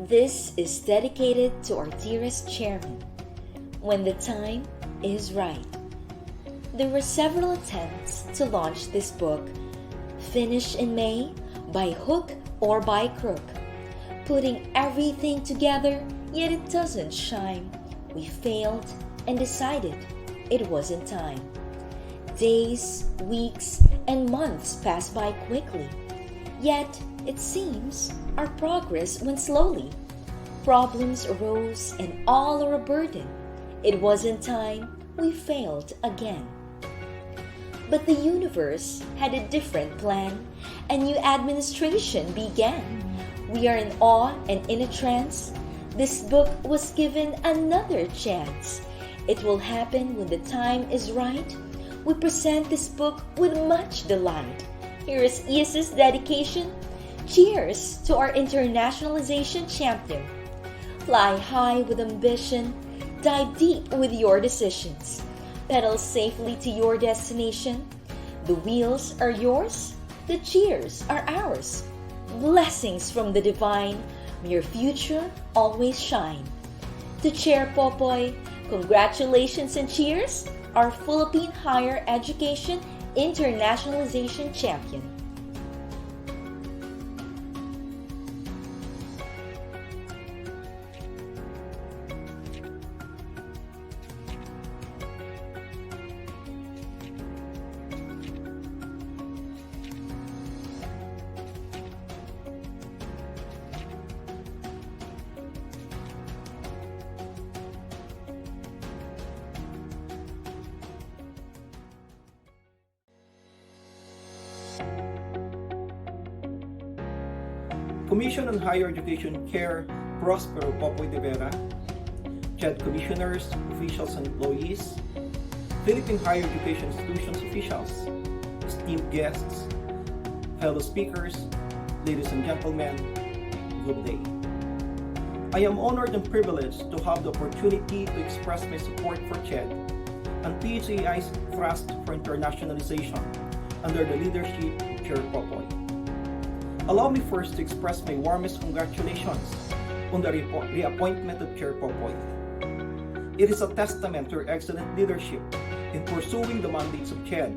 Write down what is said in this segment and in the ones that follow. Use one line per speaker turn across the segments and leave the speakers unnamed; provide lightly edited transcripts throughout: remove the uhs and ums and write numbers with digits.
This is dedicated to our dearest chairman. When the time is right. There were several attempts to launch this book, finished in May by hook or by crook, putting everything together, yet it doesn't shine. We failed and decided it wasn't time. Days, weeks, and months passed by quickly, yet it seems our progress went slowly. Problems arose and all are a burden. It wasn't time, we failed again. But the universe had a different plan. A new administration began. We are in awe and in a trance. This book was given another chance. It will happen when the time is right. We present this book with much delight. Here is Isa's dedication. Cheers to our internationalization champion. Fly high with ambition. Dive deep with your decisions. Pedal safely to your destination. The wheels are yours. The cheers are ours. Blessings from the divine. May your future always shine. To Chair Popoy, congratulations and cheers. Our Philippine Higher Education Internationalization Champion.
Commission on Higher Education Chair Prospero De Vera, CHED Commissioners, officials and employees, Philippine Higher Education Institutions officials, esteemed guests, fellow speakers, ladies and gentlemen, good day. I am honored and privileged to have the opportunity to express my support for CHED and PHEI's thrust for internationalization under the leadership of Chair Popoy. Allow me first to express my warmest congratulations on the reappointment of Chair Popoy. It is a testament to your excellent leadership in pursuing the mandates of CHED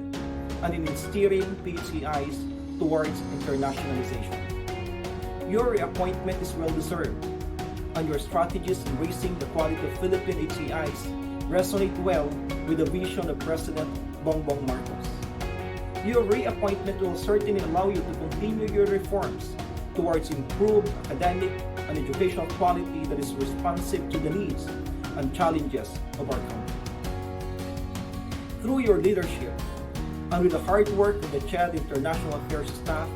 and in steering PHEIs towards internationalization. Your reappointment is well-deserved, and your strategies in raising the quality of Philippine HEIs resonate well with the vision of President Bongbong Marcos. Your reappointment will certainly allow you to continue your reforms towards improved academic and educational quality that is responsive to the needs and challenges of our country. Through your leadership and with the hard work of the CHED International Affairs staff,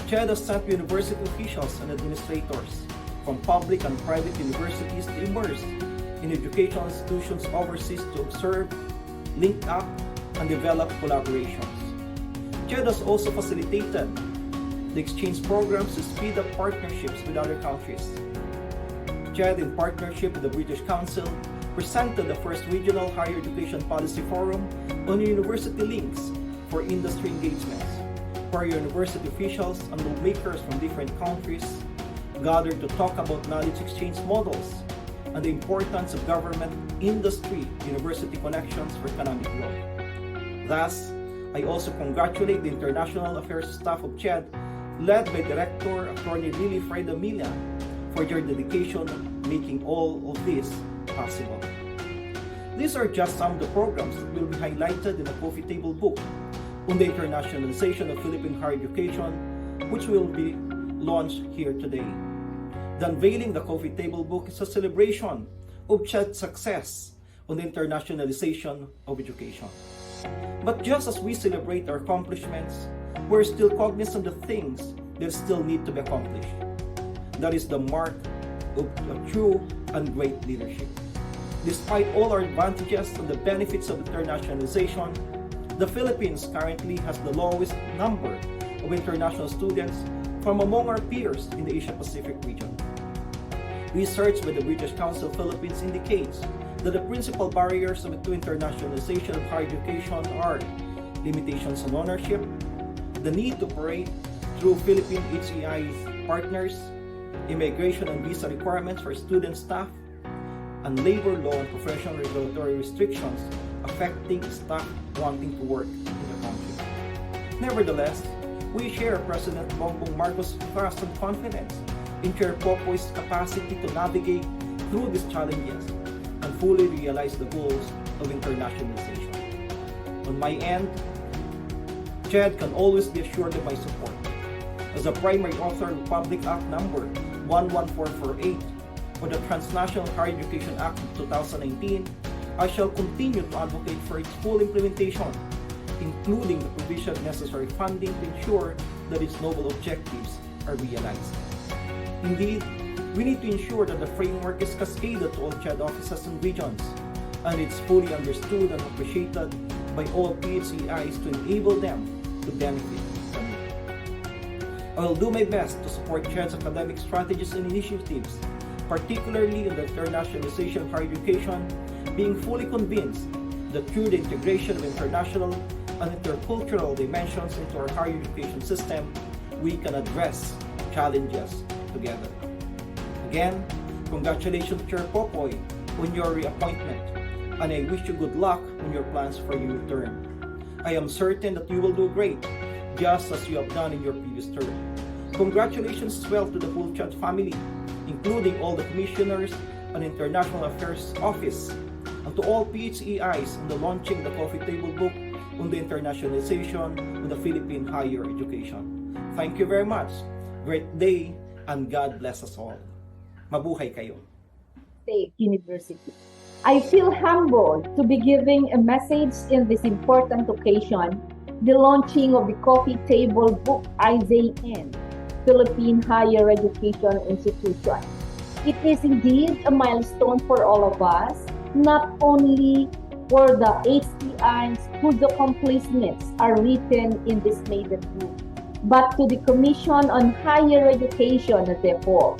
CHED has sent university officials and administrators from public and private universities to immerse in educational institutions overseas to observe, link up, and develop collaborations. CHED has also facilitated the exchange programs to speed up partnerships with other countries. CHED, in partnership with the British Council, presented the first regional higher education policy forum on university links for industry engagements, where university officials and lawmakers from different countries gathered to talk about knowledge exchange models and the importance of government, industry, university connections for economic growth. Thus, I also congratulate the International Affairs staff of CHED, led by Director Attorney Lily Freda Milla, for their dedication in making all of this possible. These are just some of the programs that will be highlighted in the coffee table book on the internationalization of Philippine higher education, which will be launched here today. The unveiling the coffee table book is a celebration of CHED's success on the internationalization of education. But just as we celebrate our accomplishments, we're still cognizant of things that still need to be accomplished. That is the mark of true and great leadership. Despite all our advantages and the benefits of internationalization, the Philippines currently has the lowest number of international students from among our peers in the Asia-Pacific region. Research by the British Council Philippines indicates that the principal barriers to internationalization of higher education are limitations on ownership, the need to operate through Philippine HEI partners, immigration and visa requirements for student staff, and labor law and professional regulatory restrictions affecting staff wanting to work in the country. Nevertheless, we share President Bongbong Marcos' trust and confidence in Chair Popoy's capacity to navigate through these challenges and fully realize the goals of internationalization. On my end, CHED can always be assured of my support. As a primary author of Public Act number 11448 for the Transnational Higher Education Act of 2019, I shall continue to advocate for its full implementation, including the provision of necessary funding to ensure that its noble objectives are realized. Indeed, we need to ensure that the framework is cascaded to all CHED offices and regions, and it's fully understood and appreciated by all PHEIs to enable them to benefit from it. I will do my best to support CHED's academic strategies and initiatives, particularly in the internationalization of higher education, being fully convinced that through the integration of international and intercultural dimensions into our higher education system, we can address challenges together. Again, congratulations, Chair Popoy, on your reappointment, and I wish you good luck on your plans for your term. I am certain that you will do great, just as you have done in your previous term. Congratulations as well to the whole CHED family, including all the commissioners and International Affairs Office, and to all PHEIs in the launching the coffee table book on the internationalization of the Philippine higher education. Thank you very much. Great day, and God bless us all. Mabuhay kayo.
State University. I feel humbled to be giving a message in this important occasion, the launching of the Coffee Table Book IZN, Philippine Higher Education Institution. It is indeed a milestone for all of us, not only for the HEIs whose accomplishments are written in this maiden book, but to the Commission on Higher Education as a whole.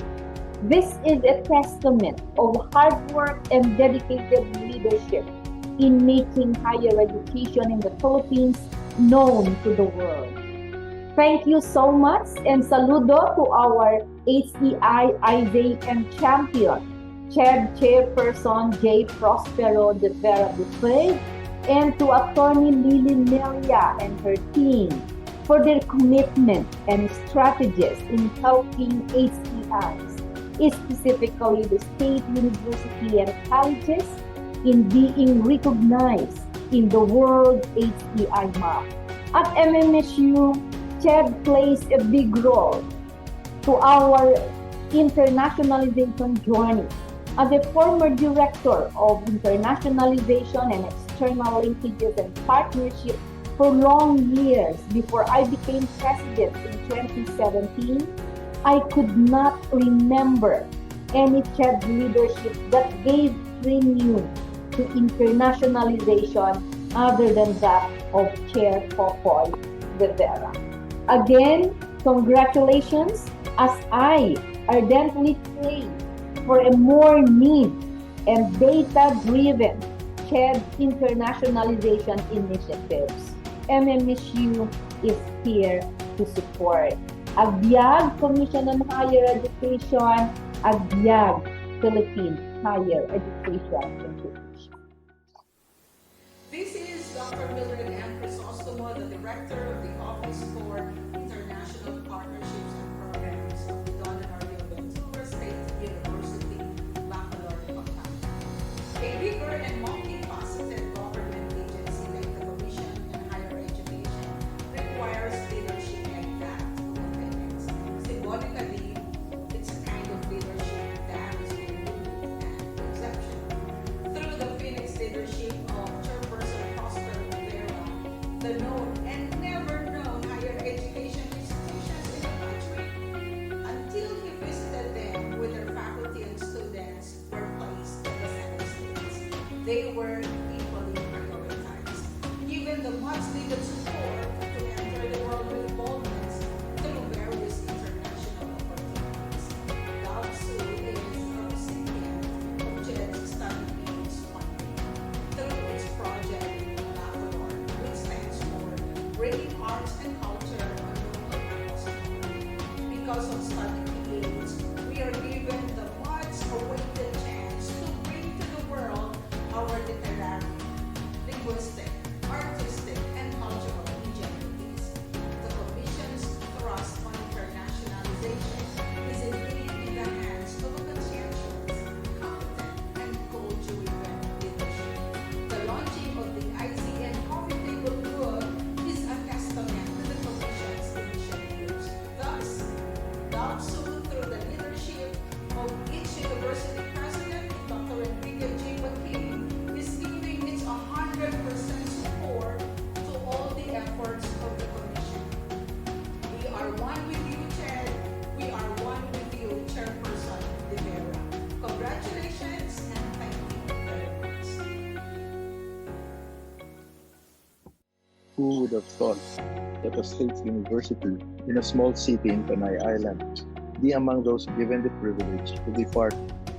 This is a testament of hard work and dedicated leadership in making higher education in the Philippines known to the world. Thank you so much, and saludo to our HEI IZN champion, CHED Chairperson J. Prospero De Vera III, and to Attorney Lily Nelia and her team for their commitment and strategies in helping HEIs, specifically the state university and colleges, in being recognized in the world HEI map. At MMSU, CHED plays a big role to our internationalization journey. As a former director of internationalization and external linkages and partnership for long years before I became president in 2017, I could not remember any CHED leadership that gave premium to internationalization other than that of Chair Popoy De Vera. Again, congratulations, as I ardently pray for a more neat and data-driven CHED internationalization initiatives. MMSU is here to support. Agbyag Commission on Higher Education, Agbyag Philippine Higher Education Institution.
This is Dr. Mildred M. Crisostomo, the Director of the Office for International Partnerships and Programs of the Don and Ariel Ventura State University, Baccalaureate Pampanga. A bigger and multifaceted government agency like the Commission on Higher Education requires leadership like that of independence. Symbolically, it's a kind of leadership that is unique and exceptional. Through the Phoenix leadership of Chairperson Prospero De Vera, the known and never known higher education institutions in the country, until he visited them with their faculty and students were placed in the center states. They were equally prioritized, given the much needed support to enter the world with boldness through various international opportunities. Galsu is a recipient of CHED's study aids funding through its project Baccalaureate, which stands for Bringing Arts and Culture on Local Levels. Because of study aids, we
who would have thought that a state university in a small city in Panay Island be among those given the privilege to be part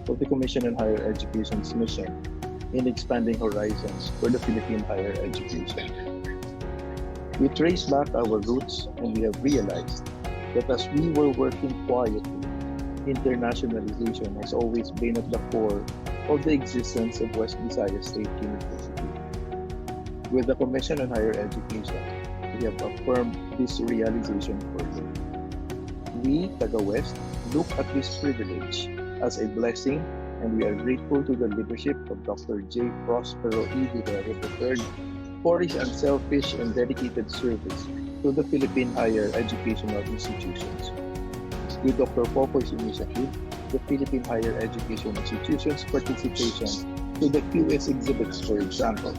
of the Commission on Higher Education's mission in expanding horizons for the Philippine higher education. We trace back our roots and we have realized that as we were working quietly, internationalization has always been at the core of the existence of West Visayas State University. With the Commission on Higher Education, we have affirmed this realization further. We, Taga West, look at this privilege as a blessing, and we are grateful to the leadership of Dr. J. Prospero De Vera III for his unselfish and dedicated service to the Philippine higher educational institutions. With Dr. Popoy's initiative, the Philippine higher education institutions' participation to the QS exhibits, for example,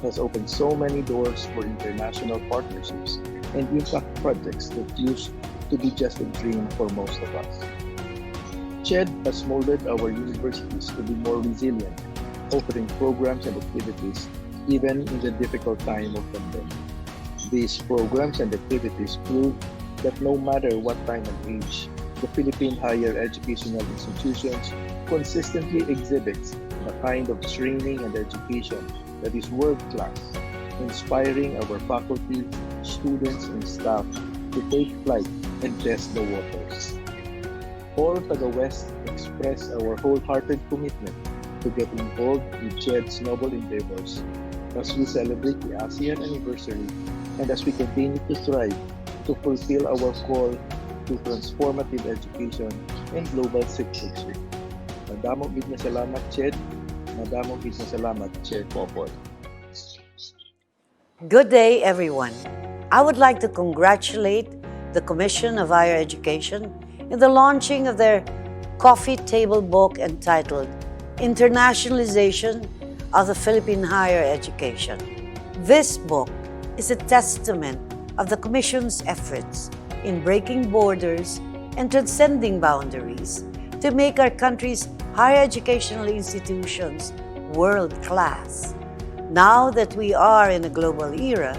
has opened so many doors for international partnerships and impact projects that used to be just a dream for most of us. CHED has molded our universities to be more resilient, offering programs and activities even in the difficult time of pandemic. These programs and activities prove that no matter what time and age, the Philippine higher educational institutions consistently exhibits the kind of training and education that is world-class, inspiring our faculty, students, and staff to take flight and test the waters. All Taga West express our wholehearted commitment to get involved with CHED's noble endeavors as we celebrate the ASEAN anniversary and as we continue to strive to fulfill our call to transformative education and global citizenship. Madamong gid na salamat, CHED. Madamong gid na salamat, Chair Popoy.
Good day, everyone. I would like to congratulate the Commission of Higher Education in the launching of their coffee table book entitled Internationalization of the Philippine Higher Education. This book is a testament of the Commission's efforts in breaking borders and transcending boundaries to make our country's higher educational institutions world-class. Now that we are in a global era,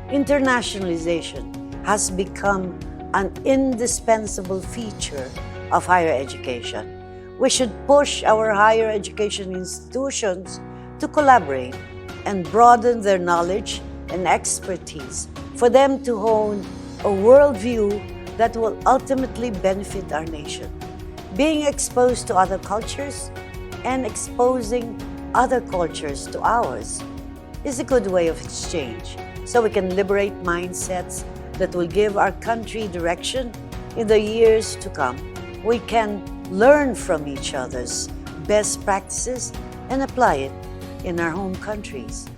internationalization has become an indispensable feature of higher education. We should push our higher education institutions to collaborate and broaden their knowledge and expertise for them to hone a worldview that will ultimately benefit our nation. Being exposed to other cultures and exposing other cultures to ours is a good way of exchange, so we can liberate mindsets that will give our country direction in the years to come. We can learn from each other's best practices and apply it in our home countries.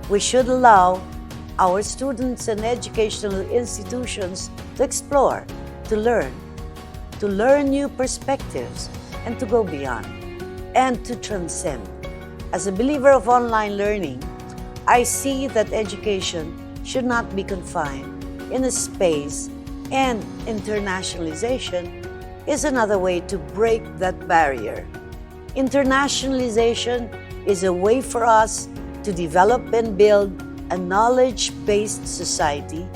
We should allow our students and educational institutions to explore, to learn new perspectives, and to go beyond, and to transcend. As a believer of online learning, I see that education should not be confined in a space, and internationalization is another way to break that barrier. Internationalization is a way for us to develop and build a knowledge-based society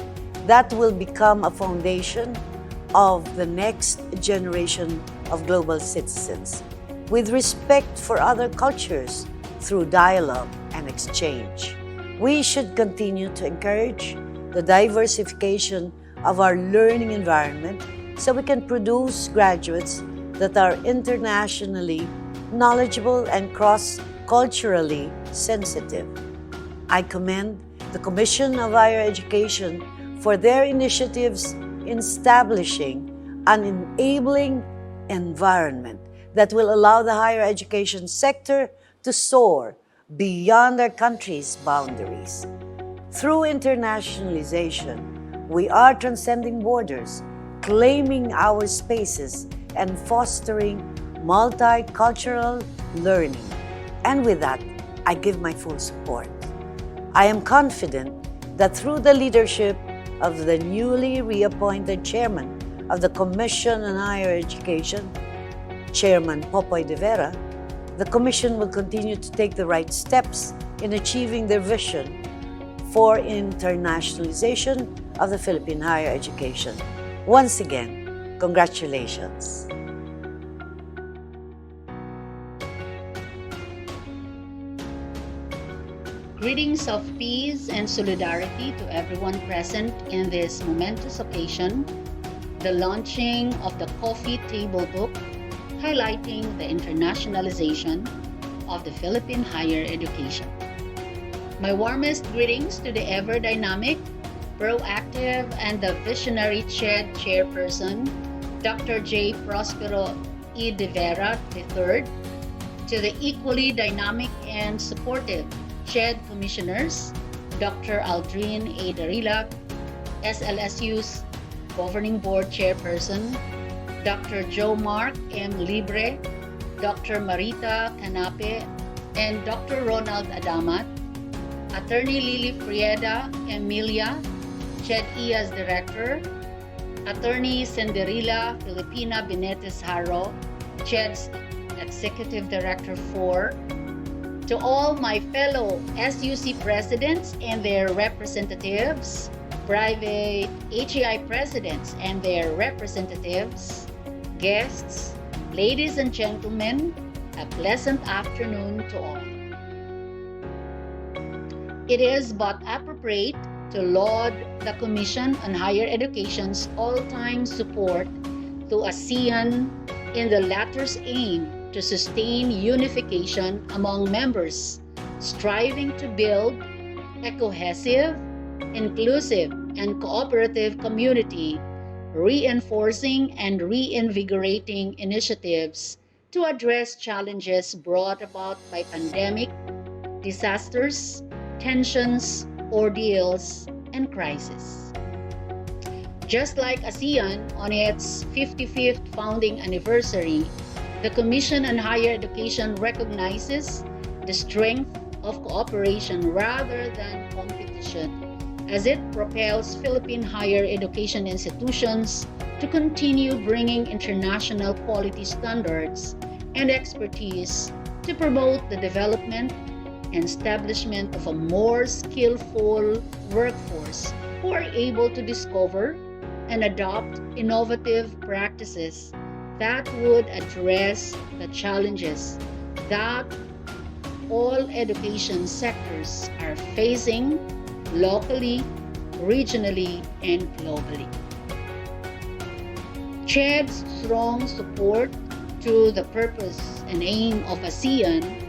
that will become a foundation of the next generation of global citizens, with respect for other cultures through dialogue and exchange. We should continue to encourage the diversification of our learning environment so we can produce graduates that are internationally knowledgeable and cross-culturally sensitive. I commend the Commission of Higher Education for their initiatives in establishing an enabling environment that will allow the higher education sector to soar beyond our country's boundaries. Through internationalization, we are transcending borders, claiming our spaces, and fostering multicultural learning. And with that, I give my full support. I am confident that through the leadership of the newly reappointed chairman of the Commission on Higher Education, Chairman Popoy De Vera, the Commission will continue to take the right steps in achieving their vision for internationalization of the Philippine higher education. Once again, congratulations.
Greetings of peace and solidarity to everyone present in this momentous occasion, the launching of the Coffee Table Book, highlighting the internationalization of the Philippine higher education. My warmest greetings to the ever-dynamic, proactive, and the visionary CHED Chairperson, Dr. J. Prospero De Vera III, to the equally dynamic and supportive CHED Commissioners, Dr. Aldrin A. Darila, SLSU's Governing Board Chairperson, Dr. Joe Mark M. Libre, Dr. Marita Canape, and Dr. Ronald Adamat, Attorney Lily Frieda Emilia, CHED-IA's Director, Attorney Cinderilla Filipina Benetes Haro, CHED's Executive Director 4, to all my fellow SUC presidents and their representatives, private HEI presidents and their representatives, guests, ladies and gentlemen, a pleasant afternoon to all. It is but appropriate to laud the Commission on Higher Education's all-time support to ASEAN in the latter's aim to sustain unification among members, striving to build a cohesive, inclusive, and cooperative community, reinforcing and reinvigorating initiatives to address challenges brought about by pandemic, disasters, tensions, ordeals, and crises. Just like ASEAN on its 55th founding anniversary, the Commission on Higher Education recognizes the strength of cooperation rather than competition as it propels Philippine higher education institutions to continue bringing international quality standards and expertise to promote the development and establishment of a more skillful workforce who are able to discover and adopt innovative practices that would address the challenges that all education sectors are facing locally, regionally, and globally. CHED's strong support to the purpose and aim of ASEAN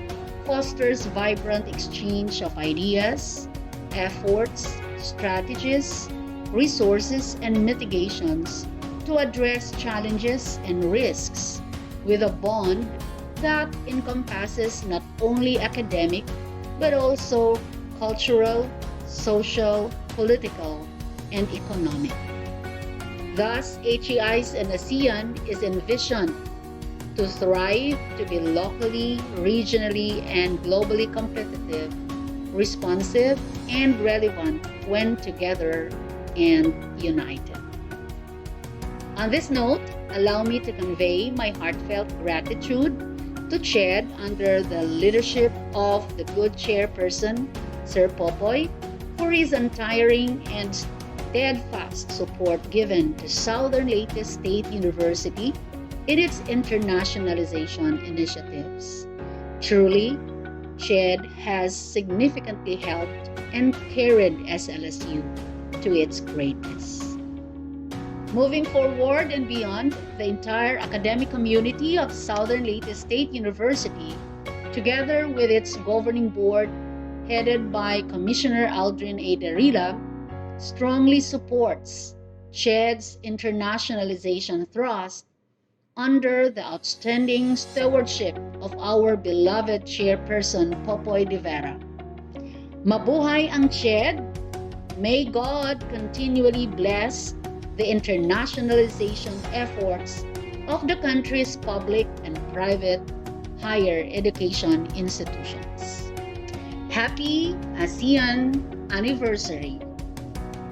fosters vibrant exchange of ideas, efforts, strategies, resources, and mitigations to address challenges and risks with a bond that encompasses not only academic but also cultural, social, political, and economic. Thus, HEIs and ASEAN is envisioned to thrive to be locally, regionally, and globally competitive, responsive, and relevant when together and united. On this note, allow me to convey my heartfelt gratitude to CHED under the leadership of the good chairperson, Sir Popoy, for his untiring and steadfast support given to Southern Leyte State University in its internationalization initiatives. Truly, CHED has significantly helped and carried SLSU to its greatness. Moving forward and beyond, the entire academic community of Southern Leyte State University, together with its governing board headed by Commissioner Aldrin A. Darila, strongly supports CHED's internationalization thrust under the outstanding stewardship of our beloved chairperson, Popoy De Vera. Mabuhay ang CHED! May God continually bless the internationalization efforts of the country's public and private higher education institutions. Happy ASEAN anniversary!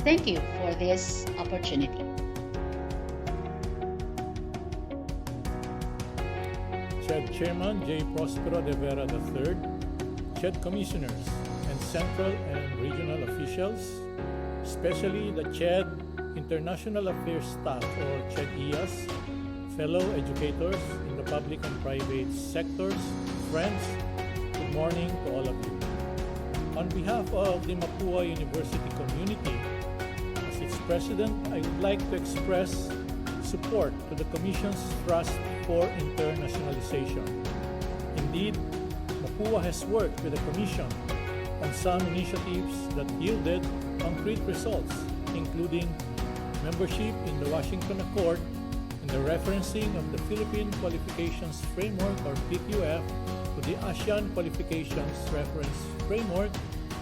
Thank you for this opportunity.
CHED Chairman J. Prospero De Vera III, CHED Commissioners, and and central and regional officials, especially the CHED International Affairs Staff or CHED-IAS, fellow educators in the public and private sectors, friends, good morning to all of you. On behalf of the Mapua University community, as its president, I would like to express support to the Commission's thrust for internationalization. Indeed, Mapua has worked with the Commission on some initiatives that yielded concrete results, including membership in the Washington Accord and the referencing of the Philippine Qualifications Framework or PQF to the ASEAN Qualifications Reference Framework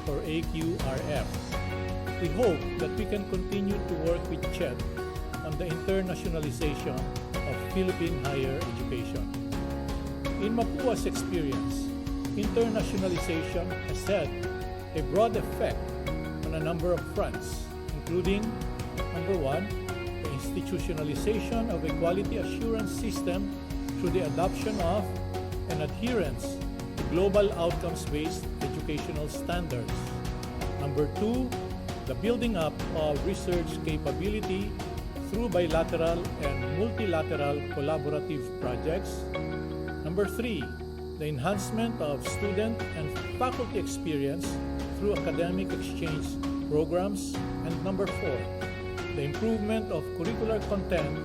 or AQRF. We hope that we can continue to work with CHED on the internationalization of Philippine higher education. In Mapua's experience, internationalization has had a broad effect on a number of fronts, including, number one, the institutionalization of a quality assurance system through the adoption of and adherence to global outcomes-based educational standards. Number two, the building up of research capability through bilateral and multilateral collaborative projects. Number three, the enhancement of student and faculty experience through academic exchange programs. And number four, the improvement of curricular content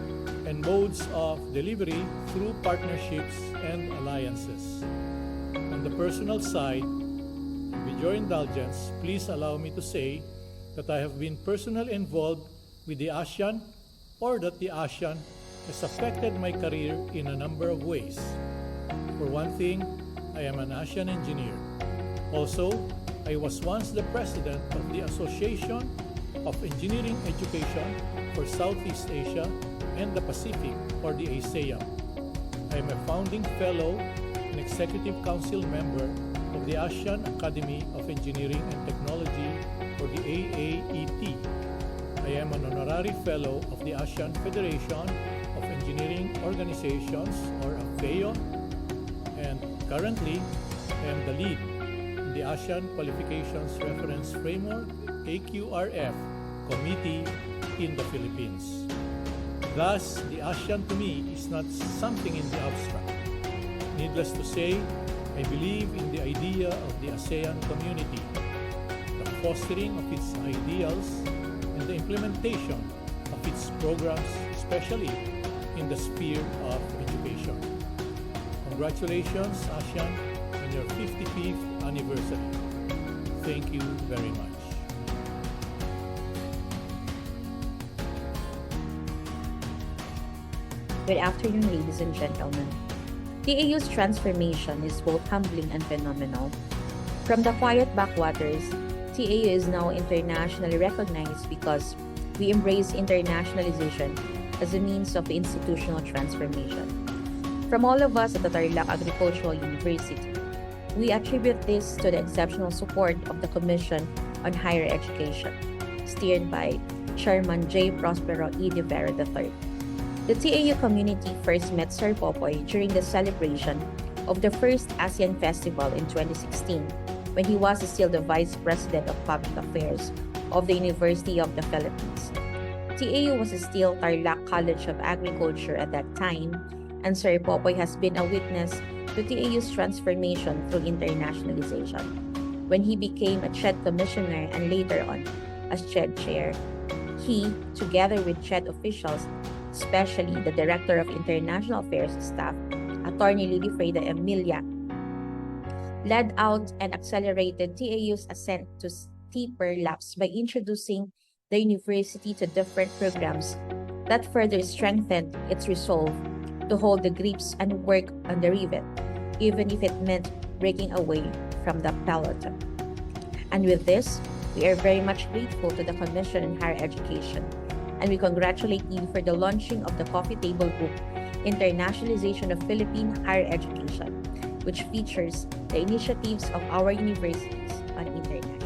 and modes of delivery through partnerships and alliances. On the personal side, with your indulgence, please allow me to say that I have been personally involved with the ASEAN or that the ASEAN has affected my career in a number of ways. For one thing, I am an ASEAN engineer. Also, I was once the president of the Association of Engineering Education for Southeast Asia and the Pacific, or the ASEAN. I am a founding fellow and executive council member of the ASEAN Academy of Engineering and Technology, or the AAET. I am an honorary fellow of the ASEAN Federation of Engineering Organizations, or AFEO, and currently I am the lead in the ASEAN Qualifications Reference Framework, AQRF, Committee in the Philippines. Thus, the ASEAN to me is not something in the abstract. Needless to say, I believe in the idea of the ASEAN community, the fostering of its ideals, and the implementation of its programs, especially in the sphere of education. Congratulations, ASEAN, on your 55th anniversary. Thank you very much.
Good afternoon, ladies and gentlemen. TAU's transformation is both humbling and phenomenal. From the quiet backwaters, TAU is now internationally recognized because we embrace internationalization as a means of institutional transformation. From all of us at the Tarlac Agricultural University, we attribute this to the exceptional support of the Commission on Higher Education, steered by Chairman Prospero De Vera III. The TAU community first met Sir Popoy during the celebration of the first ASEAN Festival in 2016, when he was still the Vice President of Public Affairs of the University of the Philippines. TAU was still Tarlac College of Agriculture at that time, and Sir Popoy has been a witness to TAU's transformation through internationalization. When he became a CHED Commissioner and later on as CHED Chair, he, together with CHED officials, especially the Director of International Affairs Staff, Attorney Lily Freda Emilia, led out and accelerated TAU's ascent to steeper laps by introducing the university to different programs that further strengthened its resolve to hold the grips and work on the rivet, even if it meant breaking away from the peloton. And with this, we are very much grateful to the Commission on Higher Education, and we congratulate you for the launching of the coffee table book, Internationalization of Philippine Higher Education, which features the initiatives of our universities on internationalization.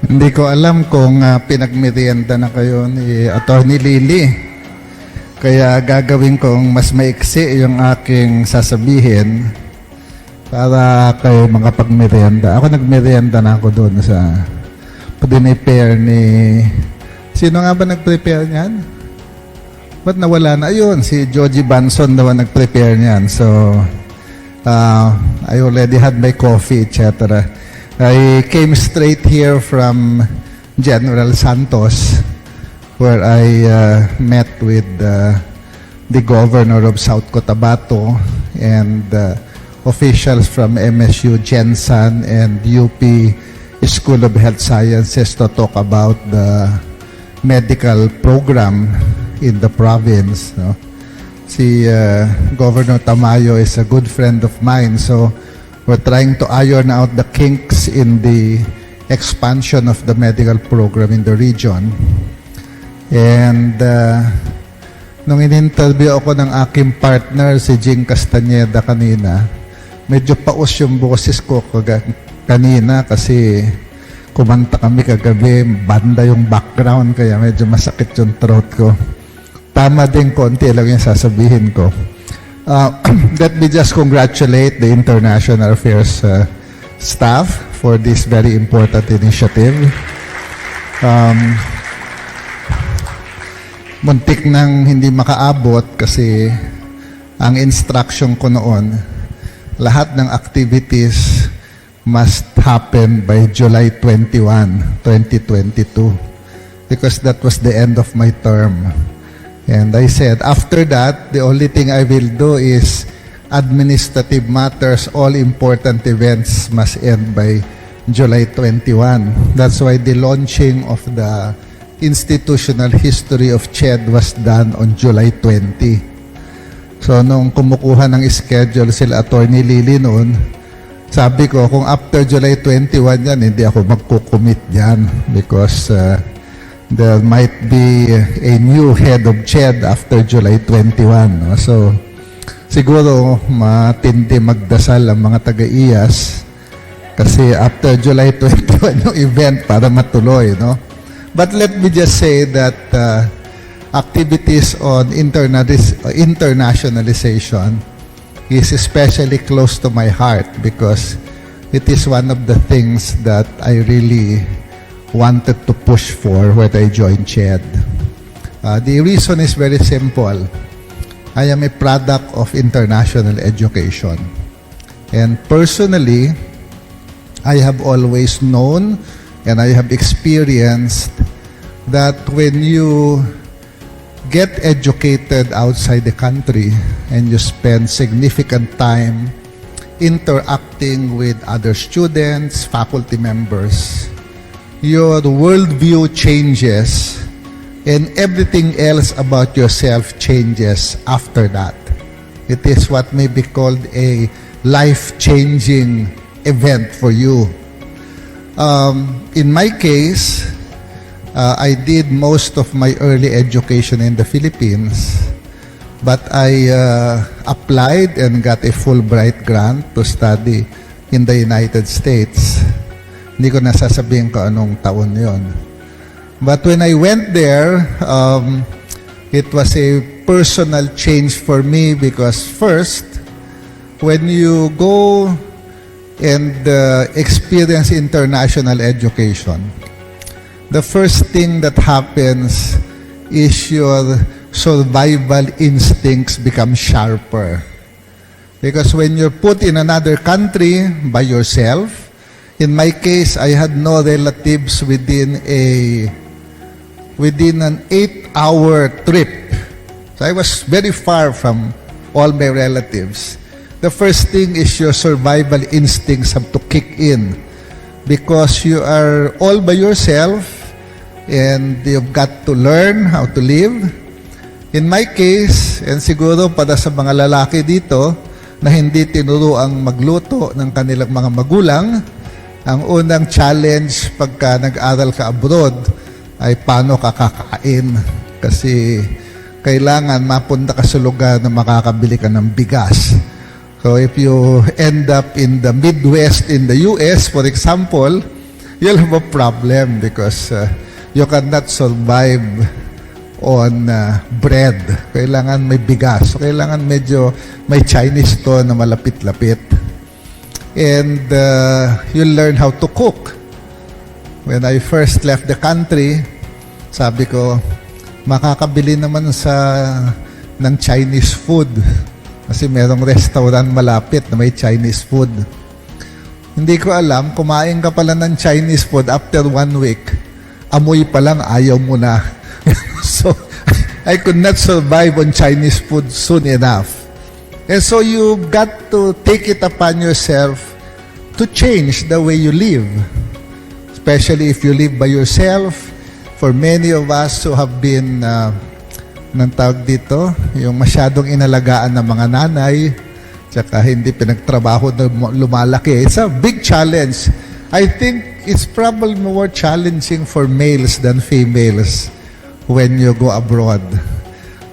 Hindi ko alam kung pinagmerienda na kayo ni Atty. Lily. Kaya gagawin kong mas maiksi yung aking sasabihin para kayo makapagmerienda. Ako nagmerienda na ako doon sa prepare ni... Sino nga ba nag-prepare niyan? Ba't nawala na? Ayun, si Joji Banson daw nag-prepare niyan. So, I already had my coffee, etc. I came straight here from General Santos, where I met with the governor of South Cotabato and officials from MSU Jensen and UP School of Health Sciences to talk about the medical program in the province. No? Si Governor Tamayo is a good friend of mine, so we're trying to iron out the kinks in the expansion of the medical program in the region. And nung in-interview ako ng aking partner, si Jing Castañeda kanina, medyo paus yung boses ko kanina kasi kumanta kami kagabi, banda yung background, kaya medyo masakit yung throat ko. Tama din, konti lang yung sasabihin ko. Let me just congratulate the International Affairs staff for this very important initiative. Muntik nang hindi makaabot kasi ang instruction ko noon, lahat ng activities must happen by July 21, 2022 because that was the end of my term. And I said, after that, the only thing I will do is administrative matters, all important events must end by July 21. That's why the launching of the institutional history of CHED was done on July 20. So, nung kumukuha ng schedule sila Atty. Lily noon, sabi ko, kung after July 21 yan, hindi ako magkukumit yan because there might be a new head of CHED after July 21. No? So, siguro matindi magdasal ang mga taga-IAS kasi after July 21 yung event para matuloy, no? But let me just say that activities on internationalization is especially close to my heart because it is one of the things that I really wanted to push for when I joined CHED. The reason is very simple. I am a product of international education. And personally, I have always known and I have experienced that when you get educated outside the country and you spend significant time interacting with other students, faculty members, your worldview changes and everything else about yourself changes after that. It is what may be called a life-changing event for you. In my case, I did most of my early education in the Philippines, but I applied and got a Fulbright grant to study in the United States. Hindi ko nasasabihin ko anong taon yon. But when I went there, it was a personal change for me because first, when you go and experience international education, the first thing that happens is your survival instincts become sharper. Because when you're put in another country by yourself, in my case, I had no relatives within an 8-hour trip. So I was very far from all my relatives. The first thing is your survival instincts have to kick in because you are all by yourself and you've got to learn how to live. In my case, and siguro para sa mga lalaki dito na hindi tinuruang magluto ng kanilang mga magulang, ang unang challenge pagka nag-aral ka abroad ay paano ka kakain. Kasi kailangan mapunta ka sa lugar na makakabili ka ng bigas. So if you end up in the Midwest in the US, for example, you'll have a problem because you cannot survive on bread. Kailangan may bigas. So, kailangan medyo may Chinese to na malapit-lapit. And you'll learn how to cook. When I first left the country, sabi ko, makakabili naman ng Chinese food. Kasi merong restaurant malapit na may Chinese food. Hindi ko alam, kumain ka pala ng Chinese food after 1 week. Amoy pa lang, ayaw mo na. So, I could not survive on Chinese food soon enough. And so you got to take it upon yourself to change the way you live. Especially if you live by yourself. For many of us who have been, ng tawag dito, yung masyadong inalagaan ng mga nanay, tsaka hindi pinagtrabaho na lumalaki. It's a big challenge. I think it's probably more challenging for males than females when you go abroad.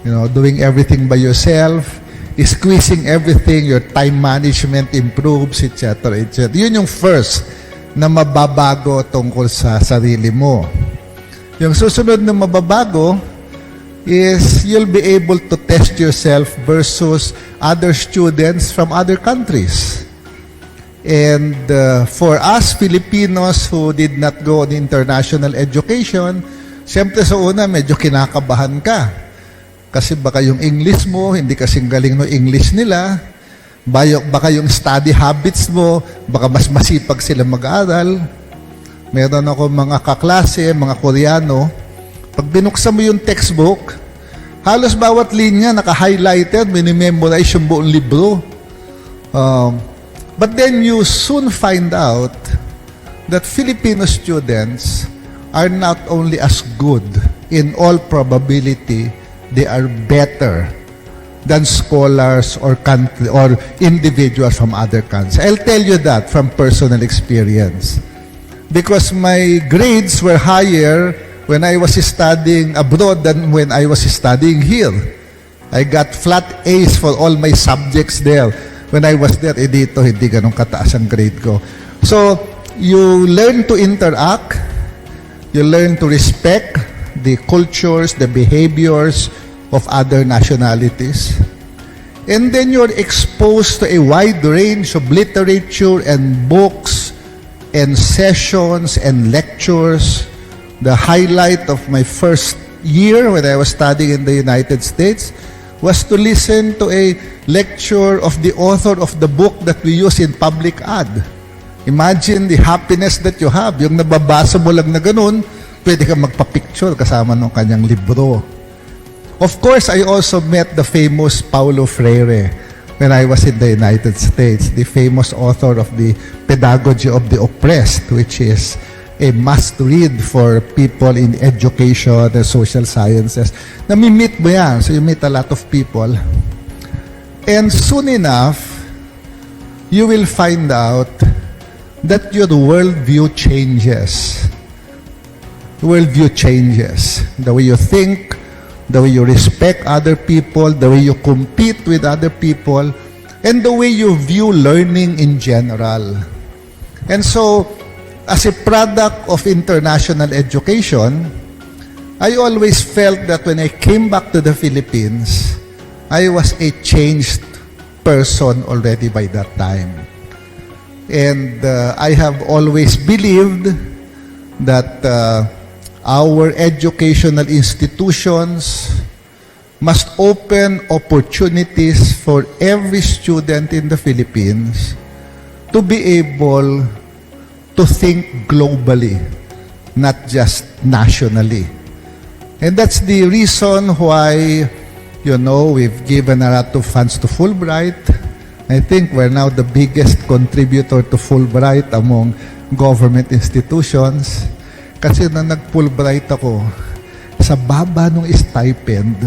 You know, doing everything by yourself, squeezing everything, your time management improves, etc. etc. Yun yung first na mababago tungkol sa sarili mo. Yung susunod na mababago is you'll be able to test yourself versus other students from other countries. And for us Filipinos who did not go on international education, siyempre sa una medyo kinakabahan ka. Kasi baka yung English mo, hindi kasing galing no English nila. Baka yung study habits mo, baka mas masipag sila mag-aral. Meron ako mga kaklase, mga Koreano, pag binuksan mo yung textbook, halos bawat linya naka-highlighted, minimemorize yung buong libro. But then you soon find out that Filipino students are not only as good, in all probability, they are better than scholars or country or individuals from other countries. I'll tell you that from personal experience. Because my grades were higher when I was studying abroad than when I was studying here. I got flat A's for all my subjects there. When I was there, dito, hindi ganun kataas ang grade ko. So, you learn to interact, you learn to respect the cultures, the behaviors of other nationalities. And then you're exposed to a wide range of literature and books and sessions and lectures. The highlight of my first year when I was studying in the United States was to listen to a lecture of the author of the book that we use in public ad. Imagine the happiness that you have. Yung nababasa mo lang na ganun, pwede kang magpa-picture kasama ng kanyang libro. Of course, I also met the famous Paulo Freire when I was in the United States, the famous author of the Pedagogy of the Oppressed, which is a must-read for people in education and social sciences. Nami-meet mo yan, so you meet a lot of people. And soon enough, you will find out that your worldview changes. Worldview changes. The way you think, the way you respect other people, the way you compete with other people, and the way you view learning in general. And so, as a product of international education, I always felt that when I came back to the Philippines, I was a changed person already by that time. And I have always believed that our educational institutions must open opportunities for every student in the Philippines to be able to think globally, not just nationally. And that's the reason why, you know, we've given a lot of funds to Fulbright. I think we're now the biggest contributor to Fulbright among government institutions. Kasi na nag-Fulbright ako, sa baba ng stipend,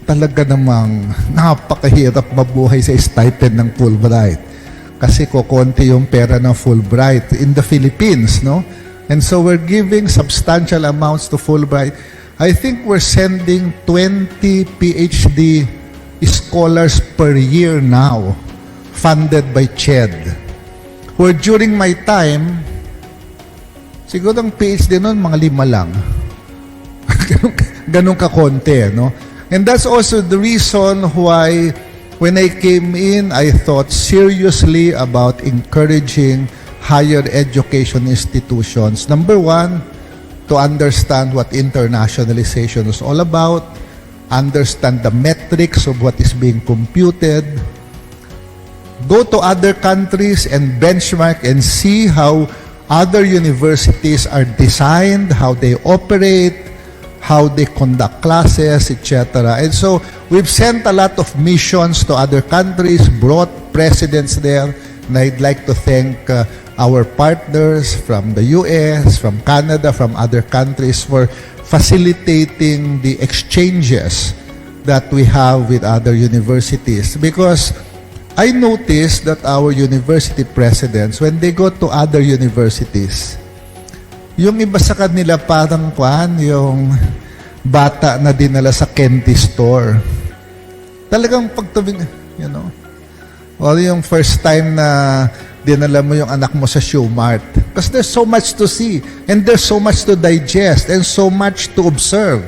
talaga namang napakahirap mabuhay sa stipend ng Fulbright. Kasi kukonti yung pera ng Fulbright in the Philippines, no? And so we're giving substantial amounts to Fulbright. I think we're sending 20 PhD scholars per year now, funded by CHED. Where during my time, Siguro ang PhD nun, mga 5 lang. Ganun ka-konti, no? And that's also the reason why when I came in, I thought seriously about encouraging higher education institutions. Number 1, to understand what internationalization is all about, understand the metrics of what is being computed, go to other countries and benchmark and see how other universities are designed, how they operate, how they conduct classes, etc. And so we've sent a lot of missions to other countries, brought presidents there, and I'd like to thank our partners from the US, from Canada, from other countries for facilitating the exchanges that we have with other universities. Because I noticed that our university presidents, when they go to other universities, yung iba sa kanila parang yung bata na dinala sa candy store. Talagang pagtubig, you know. Or yung first time na dinala mo yung anak mo sa Shoe Mart. Because there's so much to see, and there's so much to digest, and so much to observe.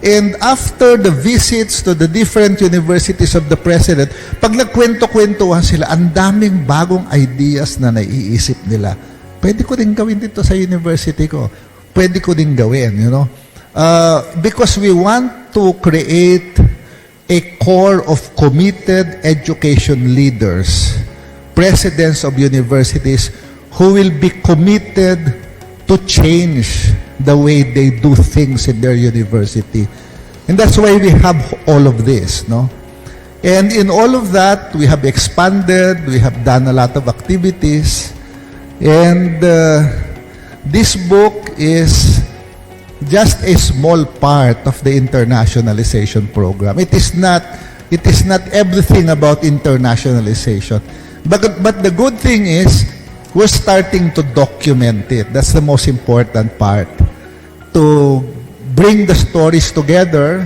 And after the visits to the different universities of the President, pag nagkwento-kwentuhan sila, ang daming bagong ideas na naiisip nila. Pwede ko din gawin dito sa university ko. Pwede ko din gawin, you know. Because we want to create a core of committed education leaders, presidents of universities who will be committed to change the way they do things in their university. And that's why we have all of this, no? And in all of that, we have expanded, we have done a lot of activities, and this book is just a small part of the internationalization program. It is not everything about internationalization. But the good thing is, we're starting to document it. That's the most important part. To bring the stories together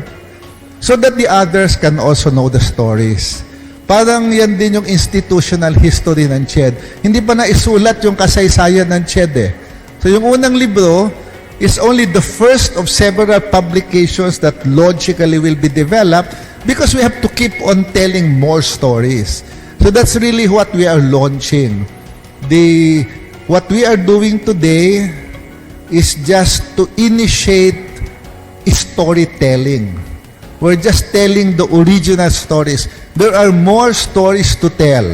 so that the others can also know the stories. Parang yan din yung institutional history ng CHED. Hindi pa naisulat yung kasaysayan ng CHED eh. So yung unang libro is only the first of several publications that logically will be developed because we have to keep on telling more stories. So that's really what we are launching. What we are doing today is just to initiate storytelling. We're just telling the original stories. There are more stories to tell.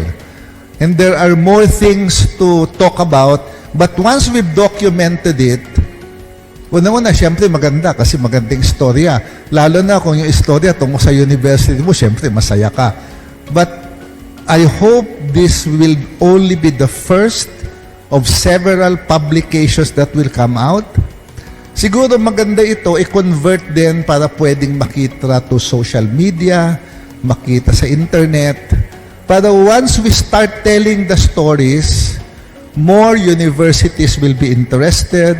And there are more things to talk about. But once we've documented it, una-una, siyempre maganda kasi magandang istorya. Lalo na kung yung istorya tungkol sa university mo, siyempre masaya ka. But I hope this will only be the first of several publications that will come out. Siguro maganda ito, i-convert din para pwedeng makita to social media, makita sa internet. Para once we start telling the stories, more universities will be interested,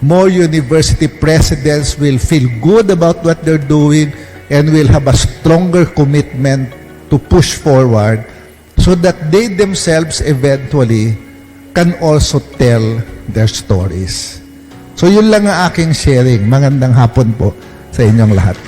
more university presidents will feel good about what they're doing, and will have a stronger commitment to push forward so that they themselves eventually can also tell their stories. So yun lang ang aking sharing. Magandang hapon po sa inyong lahat.